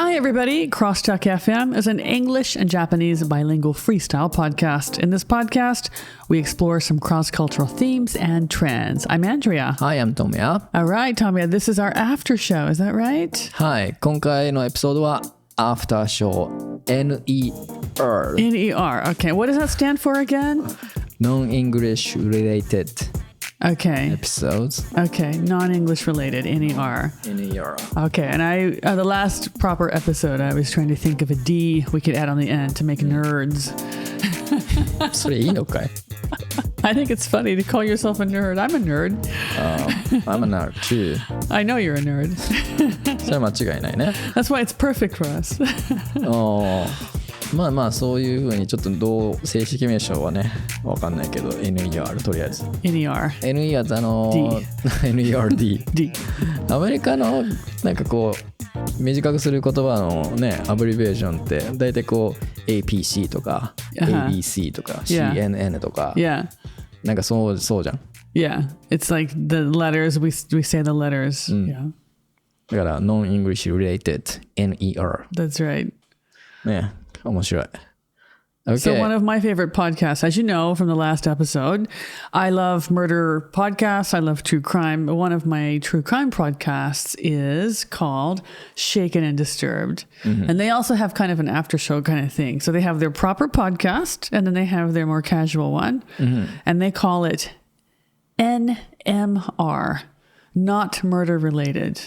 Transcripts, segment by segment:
Hi, everybody. CrossTalk FM is an English and Japanese bilingual freestyle podcast. In this podcast, we explore some cross-cultural themes and trends. I'm Andrea. Hi, I'm Tomoya. All right, Tomoya, this is our after show. Is that right? はい、今回のエピソードはアフターショー NER NER. Okay, what does that stand for again? Non-English related Okay. episodes. Okay, non-English related, NER. NER. Okay, and the last proper episode, I was trying to think of a D we could add on the end to make nerds. それいいのかいI think it's funny to call yourself a nerd. I'm a nerd. I'm a nerd too. I know you're a nerd. それは間違いないね。That's why it's perfect for us. まあそういうふうにちょっと正式名称はねわかんないけど NER とりあえず NER NER ってNERD D アメリカのなんかこう短くする言葉のねアブリベーションって大体こう APC とか ABC とか CNN とか Yeah なんかそうじゃん Yeah It's like the letters we say the letters、Yeah だから Non-English related NER That's right ね面白い Okay. So one of my favorite podcasts, as you know from the last episode, I love murder podcasts. I love true crime. One of my true crime podcasts is called Shaken and Disturbed. And they also have kind of an after show kind of thing. So they have their proper podcast and then they have their more casual one. And they call it NMR, not murder related.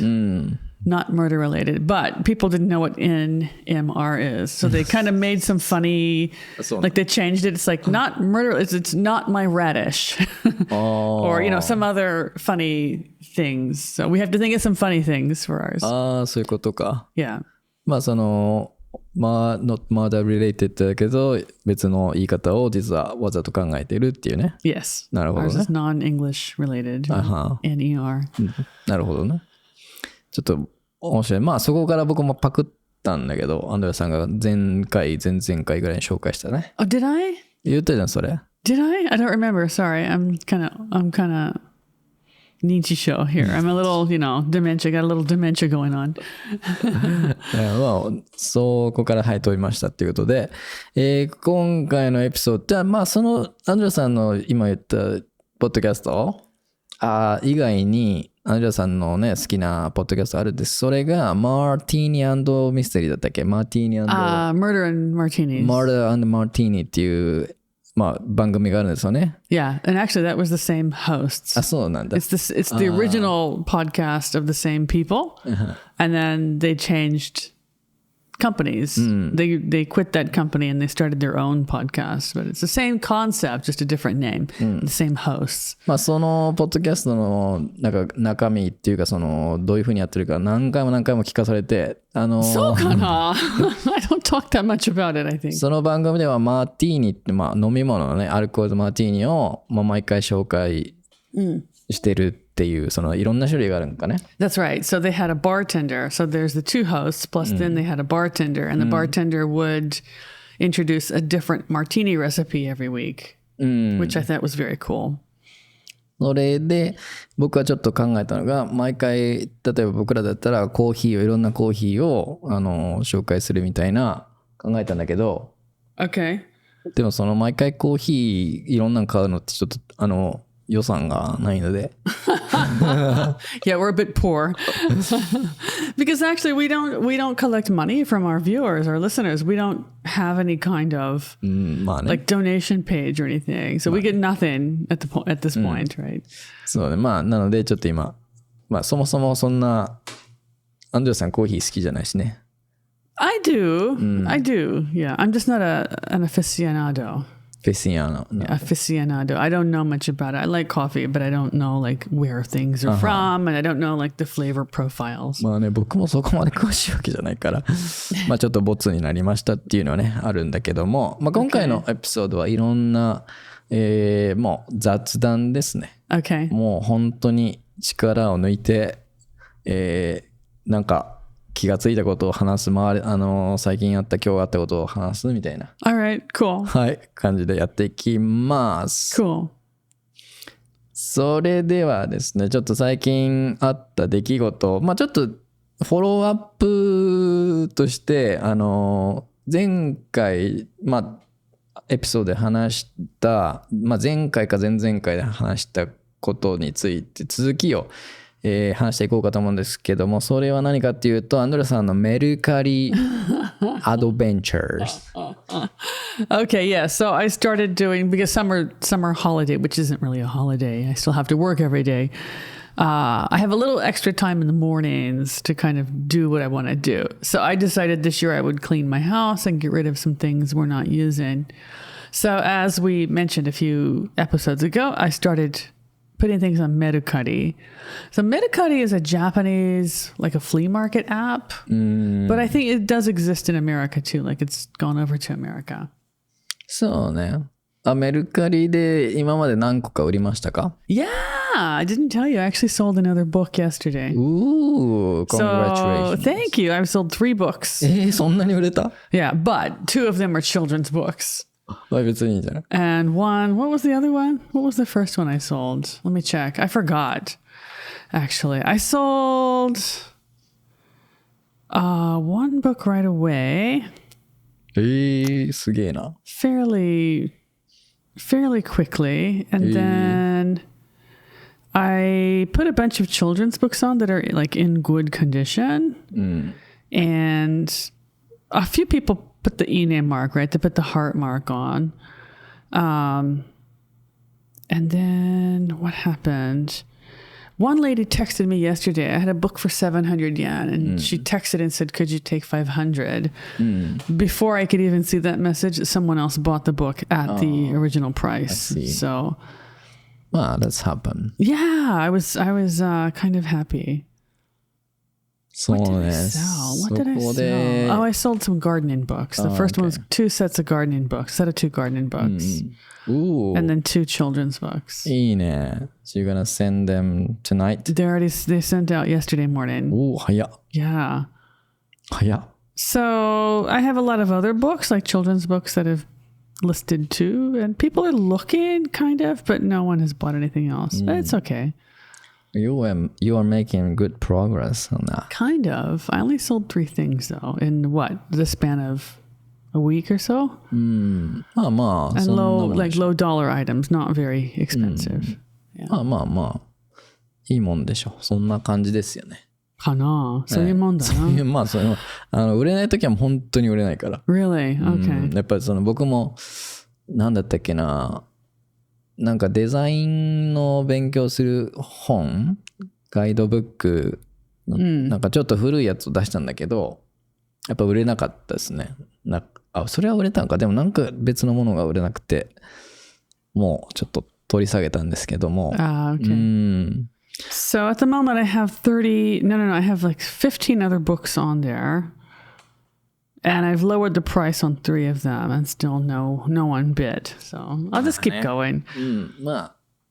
Not murder related, but people didn't know what NMR is. So they kind of made some funny, like they changed it. It's like not murder, it's not my radish. Or, some other funny things. So we have to think of some funny things for ours. ああ、そういうことか。Yeah. まあnot murder related だけど別の言い方を実はわざと考えているっていうね。Yes. なるほどね。Ours is non-English related. NER. なるほどね。ちょっと面白い。まあそこから僕もパクったんだけど、アンドレアさんが前々回ぐらいに紹介したね。Oh, did I? 言ったじゃん、それ。Did I? I don't remember. Sorry. I'm kind of Nietzsche show here. I'm a little, dementia. Got a little dementia going on. そこから取りましたっていうことで、今回のエピソードでは、まあそのアンドレアさんの今言ったポッドキャスト以外に、アンドレアさんのね、好きなポッドキャストあるんです。それが、マーティーニ&ミステリーだったっけ？マーティーニ&Murder and Martinis. Murder and Martini っていう、番組があるんですよね。Yeah, and actually that was the same hosts. あ、そうなんだ。It's the original podcast of the same people, and then they changed companies. They quit that company and they started their own podcast, but it's the same concept, just a different name, the same hosts. まあそのポッドキャストのなんか中身っていうかどういう風にやってるか何回も聞かされてそうかなI don't talk that much about it, I think. その番組ではマーティーニって、飲み物のねアルコールマーティーニを、毎回紹介してるっていういろんな種類があるんかね。That's right. So they had a bartender. So there's the two hosts, plus then they had a bartender, and the bartender would introduce a different martini recipe every week, which I thought was very cool. それで僕はちょっと考えたのが毎回例えば僕らだったらいろんなコーヒーを紹介するみたいな考えたんだけど、Okay. でも毎回コーヒーいろんなの買うのってちょっと予算がないのでYeah, we're a bit poor because actually we don't collect money from our viewers, our listeners. We don't have any kind of like donation page or anything, so we get nothing at this point, right? そうね、なのでちょっと今そもそもそんなアンドレさんコーヒー好きじゃないしね。I do. Yeah, I'm just not an aficionado. Aficionado. I don't know much about it. I like coffee, but I don't know like where things are from, and I don't know like the flavor profiles. まあね、僕もそこまで詳しいわけじゃないからちょっとボツになりましたっていうのはねあるんだけども、今回のエピソードはいろんな、もう雑談ですね。Okay. もう本当に力を抜いて、なんか気がついたことを話す、最近今日あったことを話すみたいな。Alright, cool. はい、感じでやっていきます。Cool. それではですね、ちょっと最近あった出来事、ちょっとフォローアップくとして、前回、エピソードで話した、前回か前々回で話したことについて続きを、話していこうかと思うんですけども、それは何かっていうと、アンドレさんのメルカリアドベンチャーズ。Okay, yeah. So I started doing, because summer holiday, which isn't really a holiday. I still have to work every day. I have a little extra time in the mornings to kind of do what I want to do. So I decided this year I would clean my house and get rid of some things we're not using. So as we mentioned a few episodes ago, I started putting things on Mercari. So Mercari is a Japanese, like a flea market app, but I think it does exist in America too. Like it's gone over to America. そうね。メルカリで今まで何個か売りましたか？ Yeah, I didn't tell you. I actually sold another book yesterday. Ooh, congratulations. So thank you. I've sold 3 books. そんなに売れた？ Yeah, but 2 of them are children's books. 別にいいんじゃない？ And one, what was the other one? What was the first one I sold? Let me check. I forgot. Actually, I sold one book right away. すげえな。Fairly quickly. And then I put a bunch of children's books on that are like in good condition. And a few people put the e-name mark, right? They put the heart mark on. And then what happened? One lady texted me yesterday. I had a book for 700 yen, and she texted and said, could you take 500? Before I could even see that message, someone else bought the book at the original price. So, that's happened. Yeah, I was kind of happy. What did I sell? What did I sell? Oh, I sold some gardening books. The first one was 2 sets of gardening books, set of 2 gardening books. Ooh. And then 2 children's books. いいね。So you're gonna send them tonight? They sent out yesterday morning. Ooh, 早っ。Yeah. 早っ。 So I have a lot of other books, like children's books that have listed too. And people are looking, kind of, but no one has bought anything else. But it's okay. You are making good progress on that. Kind of. I only sold 3 things though in the span of a week or so. And low dollar items, not very expensive. Yeah. いいもんでしょ。そんな感じですよね。かな。そういうもんだな。売れないときは本当に売れないから。Really? Okay. やっぱり僕もなんだったっけな。なんかデザインの勉強する本、ガイドブック、なんかちょっと古いやつを出したんだけど、やっぱ売れなかったですね。それは売れたんか。でもなんか別のものが売れなくて、もうちょっと取り下げたんですけども。Okay. So at the moment I have I have like 15 other books on there. And I've lowered the price on 3 of them, and still no one bid. So I'll just keep going.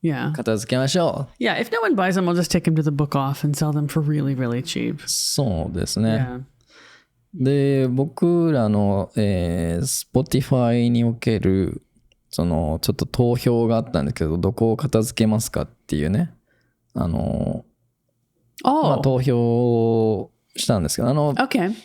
Yeah. 片付けましょう。Yeah, if no one buys them, I'll just take them to the book off and sell them for really, really cheap. そうですね。Yeah. で、僕らの、Spotify における、ちょっと投票があったんですけど、どこを片付けますかっていうね。投票をしたんですけど、Okay.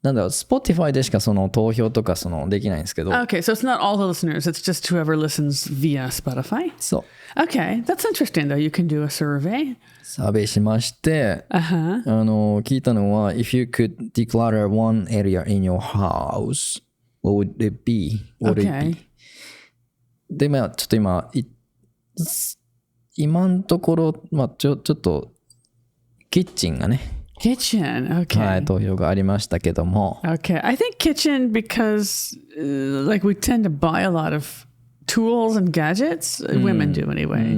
なんだろう、Spotify でしかその投票とかできないんですけど。Okay, so it's not all the listeners, it's just whoever listens via Spotify? そう。Okay, that's interesting though. You can do a survey. サーベイしまして、聞いたのは、if you could declutter one area in your house, what would it be? What would it be? で、ちょっと今のところ、ちょっと、キッチンがね、Kitchen, okay. はい、投票がありましたけども。Okay, I think kitchen because like we tend to buy a lot of tools and gadgets. Women do anyway.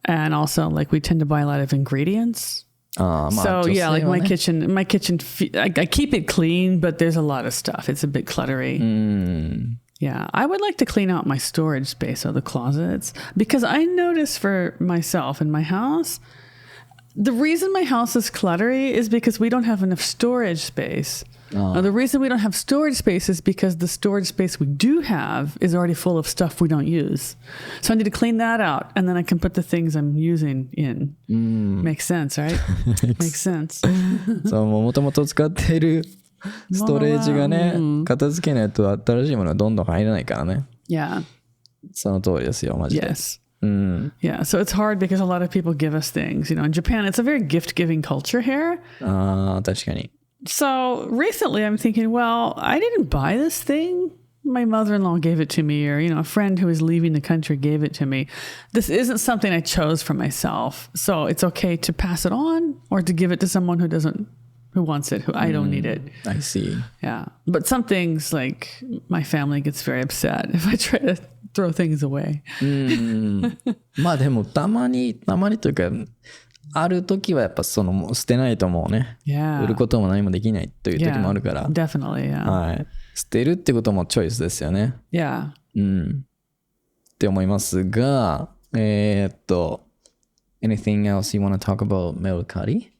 And also like we tend to buy a lot of ingredients. So yeah, like my kitchen, I keep it clean, but there's a lot of stuff. It's a bit cluttery. Yeah, I would like to clean out my storage space of the closets because I notice for myself in my house, the reason my house is cluttery is because we don't have enough storage space. The reason we don't have storage space is because the storage space we do have is already full of stuff we don't use. So I need to clean that out, and then I can put the things I'm using in. Makes sense, right? Makes sense. そう、もともと使っているストレージがね、片付けないと新しいものはどんどん入らないからね。Yeah. その通りですよ、マジで。Yes. Yeah, so it's hard because a lot of people give us things. In Japan, it's a very gift-giving culture here. ああ、確かに。So recently I'm thinking, well, I didn't buy this thing. My mother-in-law gave it to me, or, a friend who is leaving the country gave it to me. This isn't something I chose for myself. So it's okay to pass it on or to give it to someone who wants it, who I don't need it. I see. Yeah. But some things, like, my family gets very upset if I try to throw things away. まあでもたまにというか、ある時はやっぱ捨てないともうね、売ることも何もできないという時もあるから。Definitely, yeah. はい。捨てるってこともチョイスですよね。Yeah. って思いますが、anything else you want to talk about メルカリ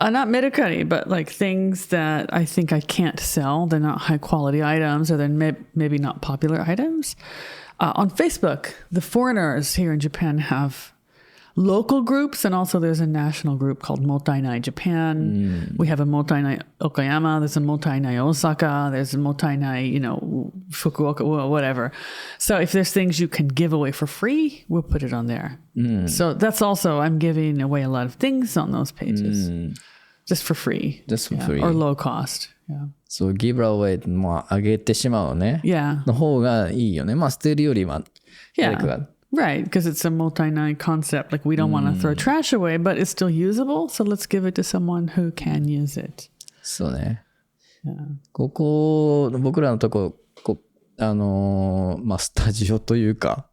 ？Not Mercari, but like things that I think I can't sell. They're not high quality items, or they're maybe not popular items. On Facebook, the foreigners here in Japan have local groups, and also there's a national group called Motainai Japan. We have a Motainai Okayama, there's a Motainai Osaka, there's a Motainai, Fukuoka, whatever. So if there's things you can give away for free, we'll put it on there. So that's also, I'm giving away a lot of things on those pages. Just for free. Just for free. Or low cost. Yeah. So give away もうあげてしまうね。Yeah. の方がいいよね。まあ捨てるよりは。Yeah. Right, because it's a multi-night concept. Like we don't want to throw trash away, but it's still usable. So let's give it to someone who can use it. そうね。Yeah. ここ、僕らのとこ、まあスタジオというか、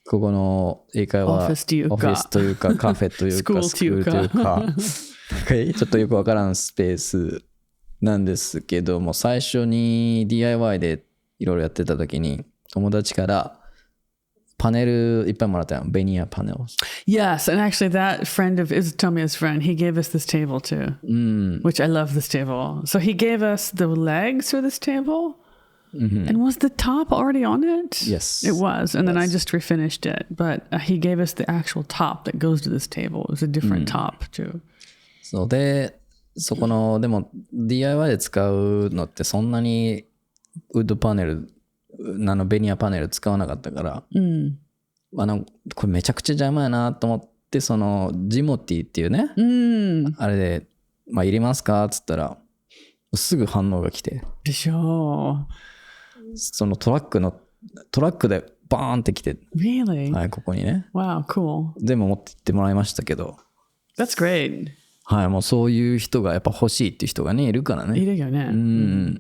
ここの英会話、オフィスというかカフェというか、スクールというか、ちょっとよくわからんスペースなんですけども、最初に DIY でいろいろやってた時に、友達からパネルいっぱいもらったよ。ベニヤパネル。Yes, and actually that friend is Tomoya's friend. He gave us this table too, which I love this table. So he gave us the legs for this table. And was the top already on it? Yes. It was. And then I just refinished it. But he gave us the actual top that goes to this table. It was a different top too. そうで、でも DIY で使うのってそんなにウッドパネル、ベニヤパネル使わなかったから、これめちゃくちゃ邪魔やなと思って、ジモティっていうね、あれで、入れますかっつったら、すぐ反応が来て。でしょう。トラックでバーンって来て。Really? はい、ここにね。Wow, cool. 全部持って行ってもらいましたけど。That's great. はい、もうそういう人がやっぱ欲しいっていう人がね、いるからね。いるよね。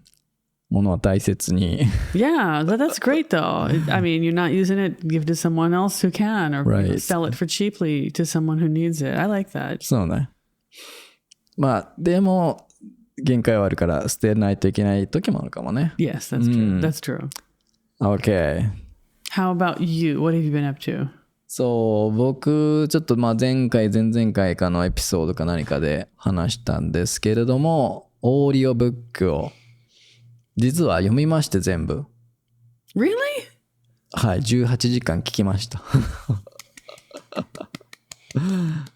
物は大切に。Yeah, that's great though. I mean, you're not using it, give it to someone else who can, or sell it for cheaply to someone who needs it. I like that. そうね。まあ、でも、限界はあるから捨てないといけない時もあるかもね。Yes, that's true. That's true. Okay. How about you? What have you been up to? そう、僕、ちょっと前々回かのエピソードか何かで話したんですけれども、オーディオブックを実は読みまして全部。Really? はい、18時間聞きました。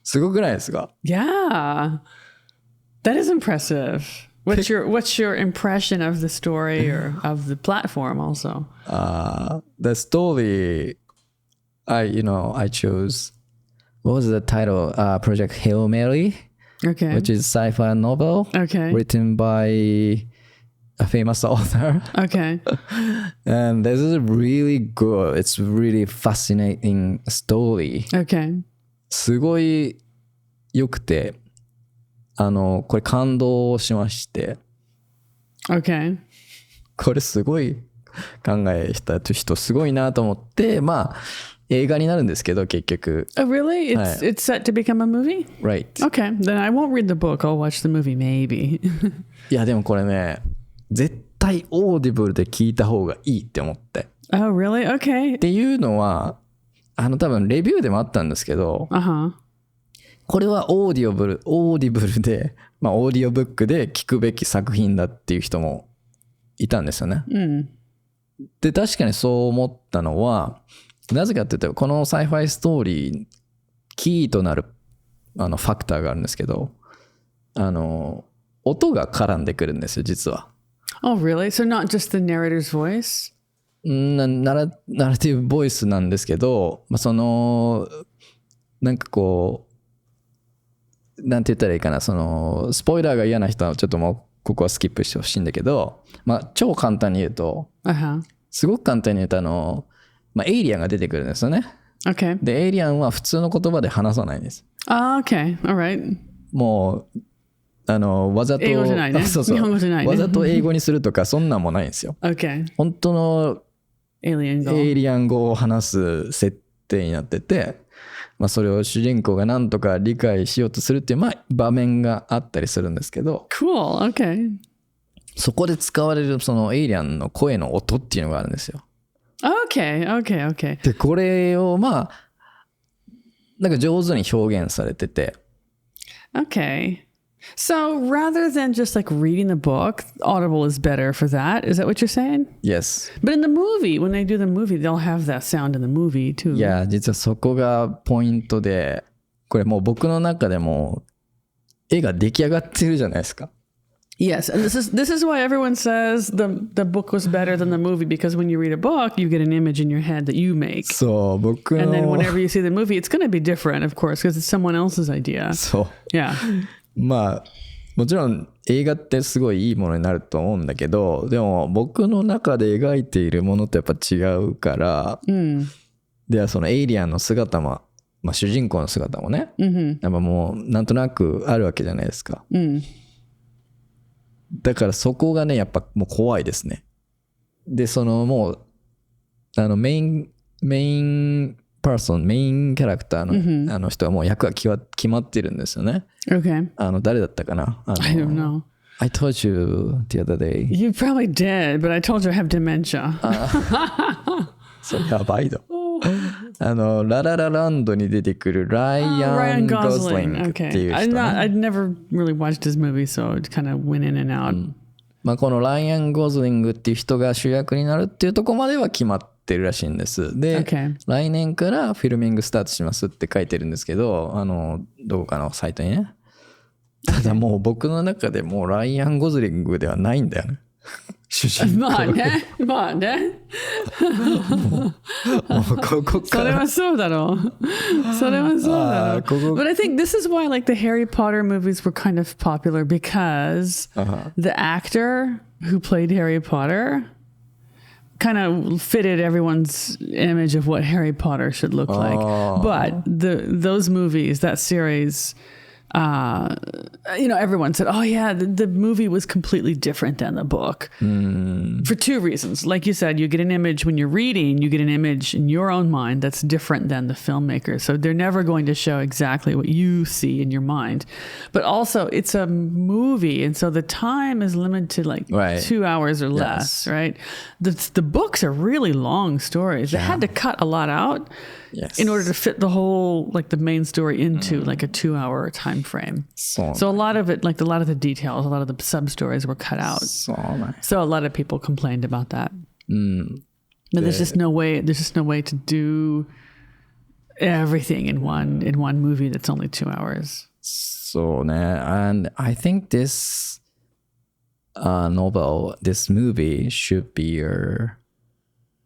すごくないですか？ Yeah. That is impressive. What's your impression of the story or of the platform also? The story I chose, what was the title? Project Hail Mary, which is sci-fi novel written by a famous author. Okay. And this is really good. It's really fascinating story. Okay. すごい良くて、これ感動しまして。Okay. これすごい考えた人すごいなと思って、映画になるんですけど、結局。Oh, really? It's set to become a movie? Right. Okay. Then I won't read the book. I'll watch the movie, maybe. いや、でもこれね、絶対オーディブルで聞いた方がいいって思って。Oh, really? Okay. っていうのは、多分レビューでもあったんですけど、これはオーディブルで、オーディオブックで聞くべき作品だっていう人もいたんですよね。で、確かにそう思ったのは、なぜかって言ったら、このサイファイストーリー、キーとなるファクターがあるんですけど、オ音が絡んでくるんですよ、実は。Oh, really? So not just the narrator's voice? ナラティブボイスなんですけど、その、なんかこう、なんて言ったらいいかな、その、スポイラーが嫌な人はちょっともう、ここはスキップしてほしいんだけど、超簡単に言うと、すごく簡単に言うと、エイリアンが出てくるんですよね。Okay. で、エイリアンは普通の言葉で話さないんです。Okay. All right. もう、わざと、英語じゃないね。そうそう。日本語じゃないね。わざと英語にするとか、そんなんもないんですよ。Okay. 本当のエイリアン語を話す設定になってて、それを主人公が何とか理解しようとするっていう、場面があったりするんですけど、Cool. Okay. そこで使われるそのエイリアンの声の音っていうのがあるんですよ。Okay. Okay. Okay. で、これをなんか上手に表現されてて。Okay. So rather than just like reading the book, Audible is better for that. Is that what you're saying? Yes. But in the movie, when they do the movie, they'll have that sound in the movie too. いや、実はそこがポイントで、これもう僕の中でも絵が出来上がってるじゃないですか。Yes, and this is why everyone says the book was better than the movie, because when you read a book, you get an image in your head that you make. そう、僕の。And then whenever you see the movie, it's going to be different, of course, because it's someone else's idea. そう。Yeah. もちろん映画ってすごいいいものになると思うんだけど、でも僕の中で描いているものとやっぱ違うから、ではそのエイリアンの姿も、主人公の姿もね、やっぱもうなんとなくあるわけじゃないですか。だからそこがね、やっぱもう怖いですね。で、そのもう、メインパーソン、メインキャラクターの、人はもう役が決まってるんですよね。Okay. 誰だったかなI don't know. I told you the other day. You probably did, but I told you I have dementia. それやばいだ。ラララランドに出てくるライアン・ゴズリングっていう人、ね。I'd never really watched his movie, so it kind of went in and out. このライアン・ゴズリングっていう人が主役になるっていうところまでは決まってるらしいんです。で、来年からフィルミングスタートしますって書いてるんですけど、どこかのサイトにね。ただもう僕の中でもうライアン・ゴズリングではないんだよね。主人公。まあね。ここから。それはそうだろう。それはそうだろう。But I think this is why like the Harry Potter movies were kind of popular, because the actor who played Harry Potter kind of fitted everyone's image of what Harry Potter should look like. But those movies, that series, everyone said, oh yeah, the movie was completely different than the book for two reasons. Like you said, you get an image when you're reading, you get an image in your own mind that's different than the filmmaker. So they're never going to show exactly what you see in your mind. But also it's a movie. And so the time is limited to like 2 hours or less, right? The books are really long stories. They had to cut a lot out. Yes. In order to fit the whole, like the main story into like a 2-hour time frame. So a lot of it, like a lot of the details, a lot of the sub stories were cut out. So a lot of people complained about that. But there's just no way to do everything in one movie that's only 2 hours. So, and I think this this movie should be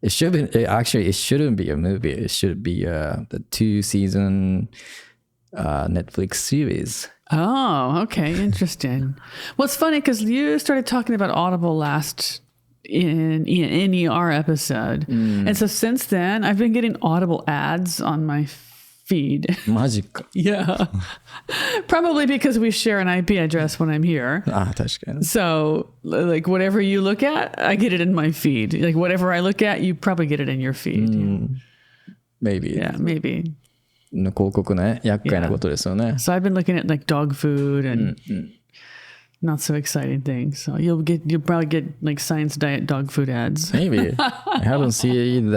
it shouldn't be a movie. It should be the 2-season Netflix series. Oh, okay. Interesting. Well, it's funny because you started talking about Audible last in our episode. And so since then, I've been getting Audible ads on my feed. マジか。Yeah. Probably because we share an IP address when I'm here. 確かに。So, like, whatever you look at, I get it in my feed. Like, whatever I look at, you probably get it in your feed. Maybe. Yeah, maybe. 広告ね、厄介なことですよね。So I've been looking at, like, dog food and not so exciting things. So you'll probably get, like, science diet dog food ads. Maybe. I haven't seen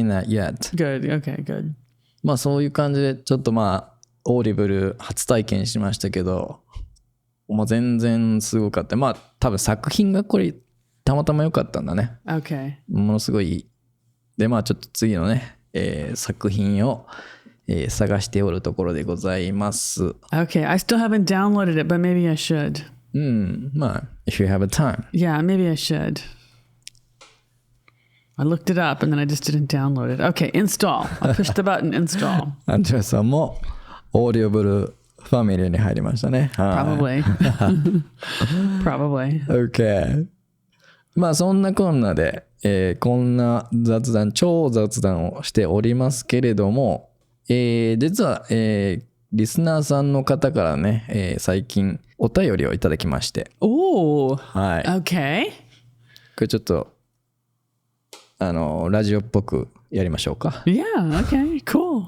that yet. Good. Okay, good. そういう感じで、ちょっとオーディブル初体験しましたけど、全然すごかった。多分作品がこれ、たまたま良かったんだね。Okay. ものすごい。で、ちょっと次のね、作品を、探しておるところでございます。Okay, I still haven't downloaded it, but maybe I should. まあ、if you have a time. Yeah, maybe I should. I looked it up and then I just didn't download it. Okay, install. I'll push the button, install. アンドレアさんもオーディオブルファミリーに入りましたね。Probably. Probably. Okay. まあそんなこんなで、こんな超雑談をしておりますけれども、実は、リスナーさんの方からね、最近お便りをいただきまして。Oh, はい。okay. これちょっと、ラジオっぽくやりましょうか。Yeah, okay, cool.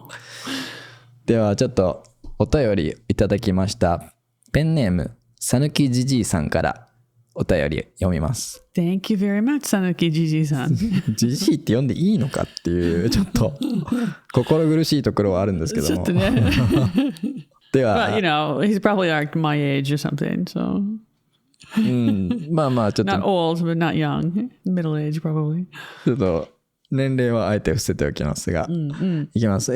ではちょっとお便りいただきました。ペンネーム、さぬきじじいさんからお便り読みます。Thank you very much, Sanuki Gigi-san. じじいって読んでいいのかっていうちょっと心苦しいところはあるんですけども。では、But, you know, he's probably like my age or something, so. まあまあちょっと Not old, but not young. Middle age, probably. ちょっと年齢はあえて伏せておきますが、いきます。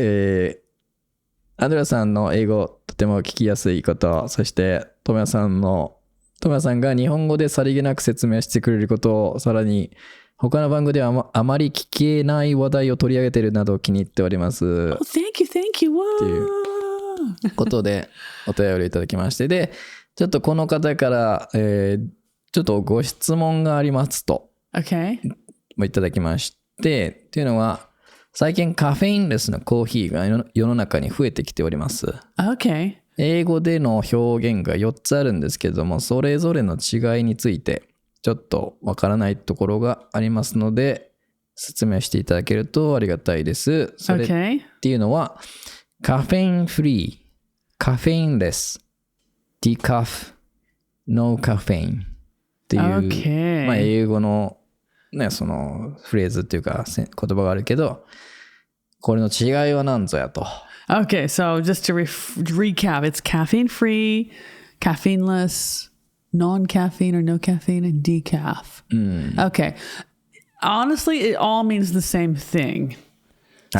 アンドレアさんの英語とても聞きやすいこと、そしてトモヤさんが日本語でさりげなく説明してくれることを、さらに他の番組ではあまり聞けない話題を取り上げているなど気に入っております。Oh, thank you. っていうことでお便りいただきまして、で、ちょっとこの方から、ちょっとご質問がありますと、Okay. もいただきまして、っていうのは、最近カフェインレスのコーヒーが世の中に増えてきております。Okay. 英語での表現が4つあるんですけれども、それぞれの違いについてちょっとわからないところがありますので、説明していただけるとありがたいです。それっていうのは、カフェインフリー、カフェインレス、ディカフ、ノーカフェインっていう、Okay. まあ英語のね、そのフレーズっていうか言葉があるけど、これの違いは何ぞやと。Okay, so just to recap, it's caffeine free, caffeineless, non-caffeine or no caffeine, and decaf. Okay. Honestly, it all means the same thing.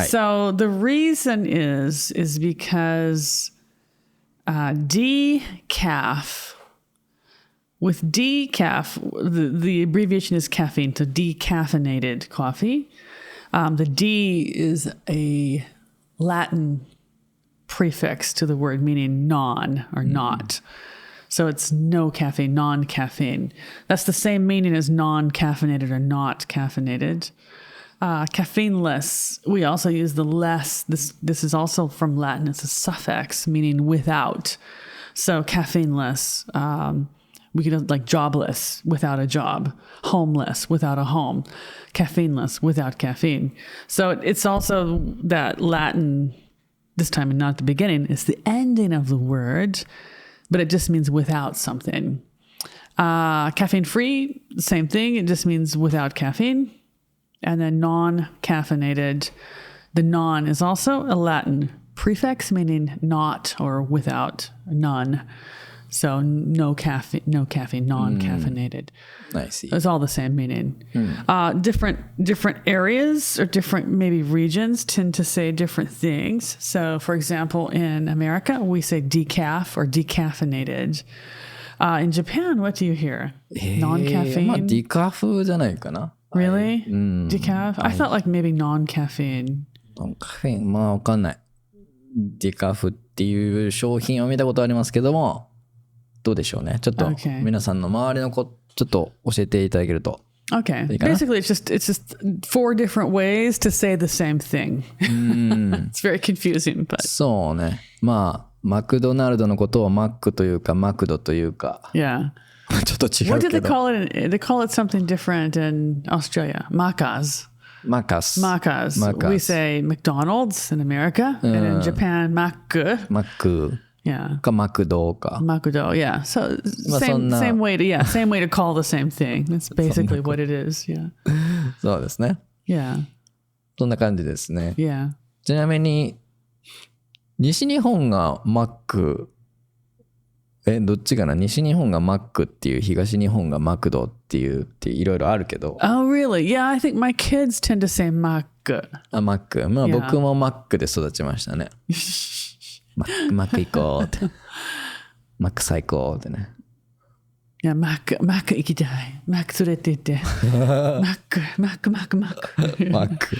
So the reason is because decaf, with decaf, the abbreviation is caffeine, so decaffeinated coffee. The D is a Latin prefix to the word meaning non or not. So it's no caffeine, non-caffeine. That's the same meaning as non-caffeinated or not caffeinated. Caffeineless, we also use the less. This is also from Latin. It's a suffix meaning without. So caffeineless, we could have like jobless, without a job, homeless, without a home, caffeineless, without caffeine. So it's also that Latin, this time and not at the beginning, it's the ending of the word, but it just means without something. Caffeine free, same thing. It just means without caffeine. And then non-caffeinated, the non is also a Latin prefix meaning not or without, none. So no caffeine, non-caffeinated. I see. It's all the same meaning. Different areas or different maybe regions tend to say different things. So for example, in America, we say decaf or decaffeinated. In Japan, what do you hear? Non-caffeine? まあディカフじゃないかな。Really? Decaf? I felt like maybe non-caffeine. カフェイン、まあわかんない。ディカフっていう商品を見たことありますけども、どうでしょうね。ちょっと皆さんの周りの子、ちょっと教えていただけると。Okay. Basically, it's just 4 different ways to say the same thing. It's very confusing, but. そうね。まあ、マクドナルドのことをマックというか、マクドというか。Yeah. ちょっと違う What け do they ど。call it? They call it something different in Australia. Macas. Macas. We say McDonald's in America, and in Japan, Mac. マック Yeah. かマクドか。Makudo, yeah. So same way to call the same thing. That's basically what it is. Yeah. そうですね。Yeah. そんな感じですね。Yeah. ちなみに、西日本がマックどっちかな、西日本がマックっていう、東日本がマクドっていういろいろあるけど。Oh, really? Yeah, I think my kids tend to say Mac. マック。まあ、Yeah. 僕もマックで育ちましたね。マック行こうって。マック最高ってね。いや、マック行きたい。マック連れて行って。マック。マック。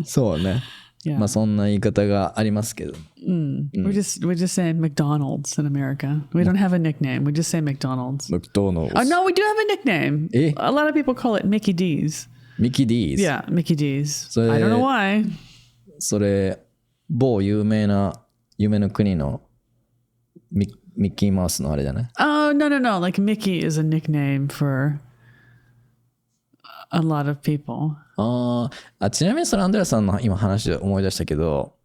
そうね。Yeah. まあそんな言い方がありますけど。We're just saying McDonald's in America. We don't have a nickname. We just say McDonald's. McDonald's. Oh, no, we do have a nickname. Eh? A lot of people call it Mickey D's. Mickey D's. Yeah, Mickey D's. それ I don't know why. それ、某有名な夢の国のミッキーマウスのあれじゃない？ Oh, no. Like Mickey is a nickname for a lot of people. ちなみにそのアンドレアさんの今話で思い出したけど、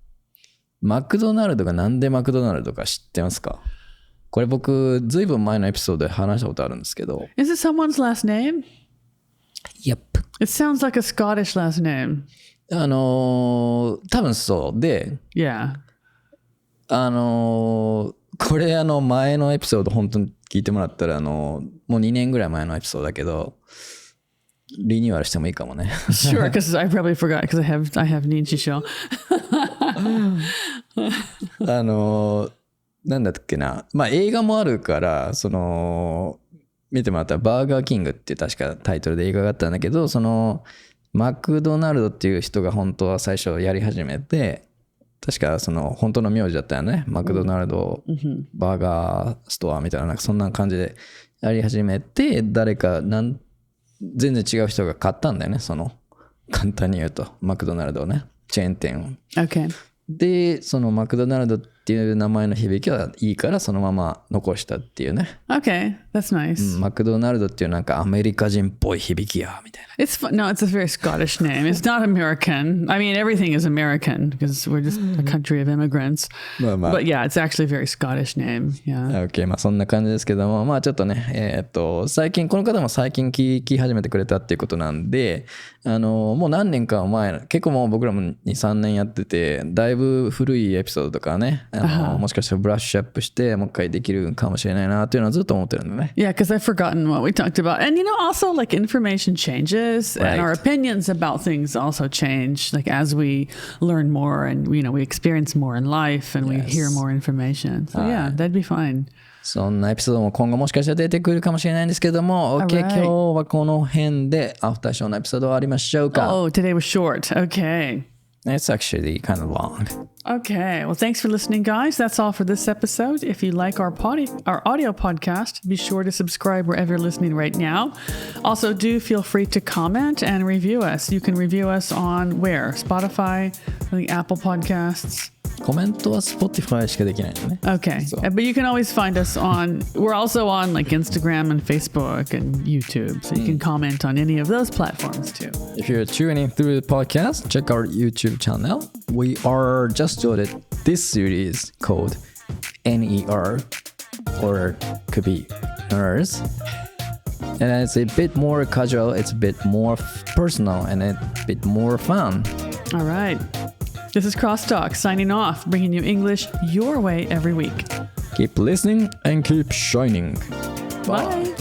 マクドナルドがなんでマクドナルドか知ってますか？これ僕ずいぶん前のエピソードで話したことあるんですけど。Is it someone's last name? Yep. It sounds like a Scottish last name. 多分そうで、Yeah. これ前のエピソード本当に聞いてもらったらもう2年ぐらい前のエピソードだけど、リニューアルしてもいいかもね。Sure, because I probably forgot because I have 認知症。なんだっけな、まあ映画もあるから見てもらったらバーガーキングって確かタイトルで映画があったんだけど、マクドナルドっていう人が本当は最初やり始めて、確か本当の名字だったよね。マクドナルドバーガーストアみたいな、なんかそんな感じでやり始めて、誰か全然違う人が買ったんだよね。簡単に言うとマクドナルドをね、チェーン店を。Okay. で、マクドナルドっていう名前の響きはいいからそのまま残したっていうね。Okay, that's nice. マクドナルドっていうなんかアメリカ人っぽい響きやみたいな。No, it's a very Scottish name. It's not American. I mean, everything is American because we're just a country of immigrants. But yeah, it's actually a very Scottish name. Yeah. OK、まあそんな感じですけども、まあちょっとね、最近この方も最近聞き始めてくれたっていうことなんで、もう何年か前、結構もう僕らも2、3年やってて、だいぶ古いエピソードとかね、もしかしたらブラッシュアップしてもう一回できるかもしれないなっていうのはずっと思ってるんでね。Yeah, because I've forgotten what we talked about. And also like information changes and our opinions about things also change like as we learn more and we experience more in life and we hear more information. So yeah, that'd be fine. そんなエピソードも今後もしかしたら出てくるかもしれないんですけども、OK、今日はこの辺でアフターショーのエピソード終わりましょうか。Oh, today was short. Okay.It's actually kind of long. Okay. Well, thanks for listening, guys. That's all for this episode. If you like our audio podcast, be sure to subscribe wherever you're listening right now. Also, do feel free to comment and review us. You can review us on where? Spotify, I think Apple Podcasts. コメントは Spotify しかできないのね。Okay. But you can always find us we're also on like Instagram and Facebook and YouTube. So you can comment on any of those platforms too. If you're tuning through the podcast, check our YouTube channel. We are just started this series called NER, or could be nurse. And it's a bit more casual, it's a bit more personal, and a bit more fun. All right. This is CrossTalk signing off, bringing you English your way every week. Keep listening and keep shining. Bye.